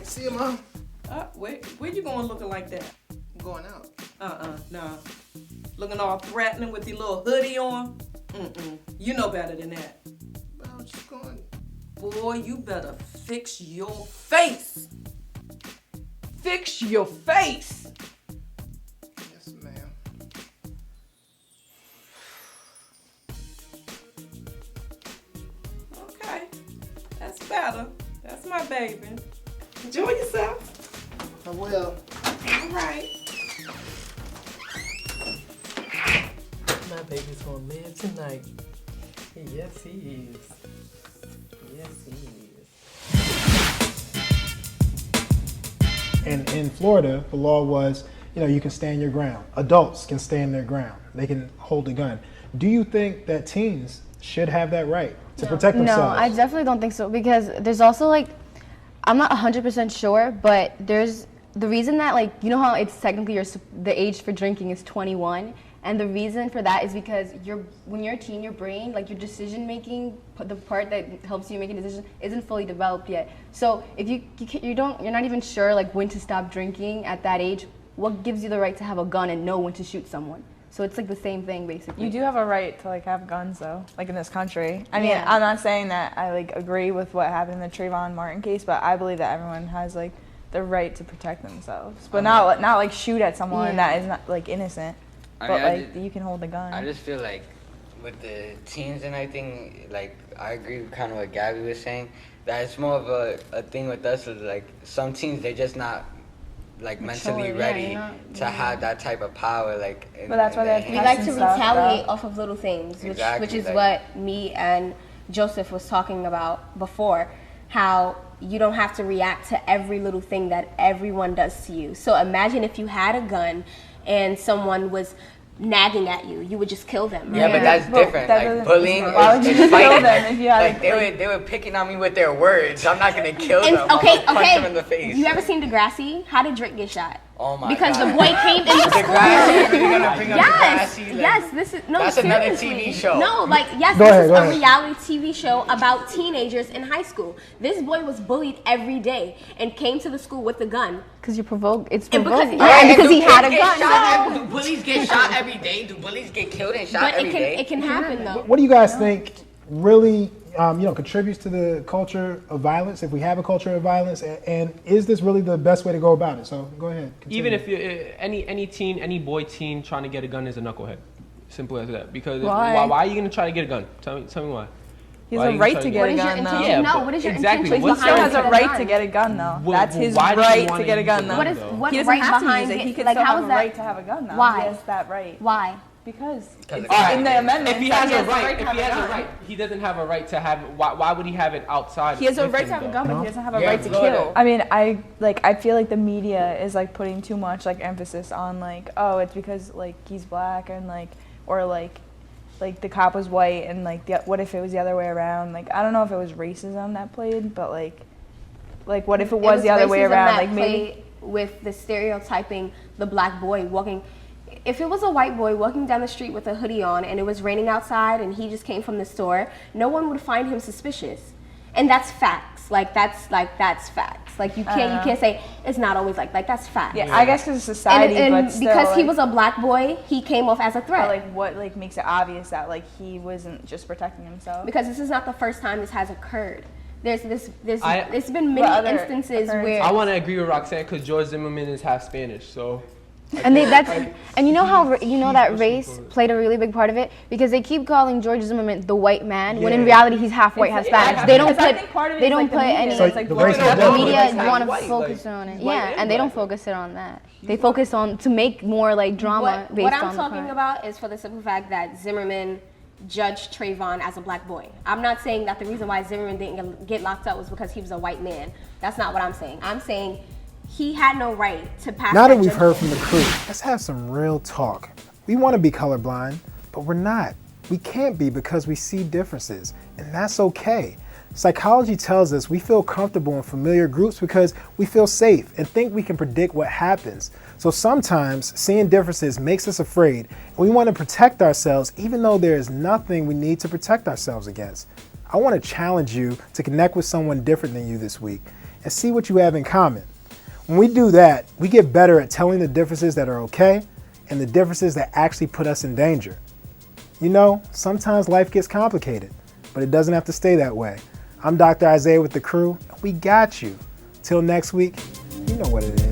right, see you, Mom. Where you going looking like that? I'm going out. Nah. Looking all threatening with your little hoodie on? You know better than that. But I'm just going. Boy, you better fix your face. Fix your face. Yes, ma'am. Okay, that's better. That's my baby. Enjoy yourself. I will. All right. My baby's gonna live tonight. Yes, he is. Yes, he is. And in Florida, the law was, you can stand your ground. Adults can stand their ground. They can hold a gun. Do you think that teens should have that right to protect themselves? No, I definitely don't think so, because there's also I'm not 100% sure, but there's the reason that how it's technically the age for drinking is 21. And the reason for that is because when you're a teen, your brain, your decision making, the part that helps you make a decision, isn't fully developed yet. So if you're not even sure when to stop drinking at that age, what gives you the right to have a gun and know when to shoot someone? So it's the same thing basically. You do have a right to have guns though, in this country. I mean, Yeah. I'm not saying that I agree with what happened in the Trayvon Martin case, but I believe that everyone has the right to protect themselves, but not shoot at someone that is not innocent. But you can hold a gun. I just feel with the teens and everything, I agree with kind of what Gabby was saying, that it's more of a thing with us is some teens, they're just not mentally ready to have that type of power But that's why we like to retaliate off of little things, which is what me and Joseph was talking about before, how you don't have to react to every little thing that everyone does to you. So imagine if you had a gun and someone was nagging at you, you would just kill them. Yeah, right? but that's different. Bullying Why would you is kill fighting. them if you had They were picking on me with their words. I'm not gonna kill them. Okay, I'm gonna punch them in the face. You ever seen Degrassi? How did Drake get shot? Oh my Because God. the boy came in the school. Degrassi, really gonna bring up Yes, Degrassi? yes, this is no. That's another seriously. TV show. No, yes, Go this ahead, is go a ahead. reality TV show about teenagers in high school. This boy was bullied every day and came to the school with a gun. Because it's provoking. And Because he had a gun. Do bullies get shot every day? Do bullies get killed and shot But every day? it can happen though. What do you guys think really contributes to the culture of violence, if we have a culture of violence, and is this really the best way to go about it? So go ahead. Continue. Even if you're any boy teen trying to get a gun is a knucklehead. Simple as that. Because Why? why are you gonna try to get a gun? Tell me why. He Why has are a you right trying to to get a What is your gun though. intention? Yeah, No, but what is your exactly. intention But he still behind has a it? right to get a gun though. Well, That's his why does he right wanna to get a use gun a though. What is though? what He doesn't right have to behind use it. it? He can Like still how have is a that? right to have a gun though. Why? He has that right. Why? Because Because it's it's in the right. amendment. If he has a right, he doesn't have a right to have it. Why would he have it outside? He has a with right him, to have a though? gun, but he doesn't have a Yeah, right to go kill. ahead. I mean, I feel like the media is putting too much emphasis on oh, it's because he's black and or the cop was white and what if it was the other way around? I don't know if it was racism that played, but what if it was the other way racism around? that Maybe played with the stereotyping the black boy walking. If it was a white boy walking down the street with a hoodie on and it was raining outside and he just came from the store, no one would find him suspicious. And that's facts. That's facts. You can't say it's not always like that's facts. yeah, I guess because of society, And but still, because he was a black boy, he came off as a threat. but what makes it obvious that he wasn't just protecting himself? Because this is not the first time this has occurred. There's been What many other instances occurrences? where I want to agree with Roxanne because George Zimmerman is half Spanish, so. And you know how that race played a really big part of it, because they keep calling George Zimmerman the white man when in reality he's half white, half Spanish. They don't put they don't put any. So the race is The definitely- media He's want to white, focus on it, white yeah, and and they don't black. focus it on that. They focus on to make more drama based what on I'm the talking crime. about is for the simple fact that Zimmerman judged Trayvon as a black boy. I'm not saying that the reason why Zimmerman didn't get locked up was because he was a white man. That's not what I'm saying. I'm saying he had no right to pass. Now that we've judgment. heard from the crew, let's have some real talk. We want to be colorblind, but we're not. We can't be because we see differences, and that's okay. Psychology tells us we feel comfortable in familiar groups because we feel safe and think we can predict what happens. So sometimes seeing differences makes us afraid, and we want to protect ourselves even though there is nothing we need to protect ourselves against. I want to challenge you to connect with someone different than you this week and see what you have in common. When we do that, we get better at telling the differences that are okay and the differences that actually put us in danger. You know, sometimes life gets complicated, but it doesn't have to stay that way. I'm Dr. Isaiah with the crew, and we got you. Till next week, you know what it is.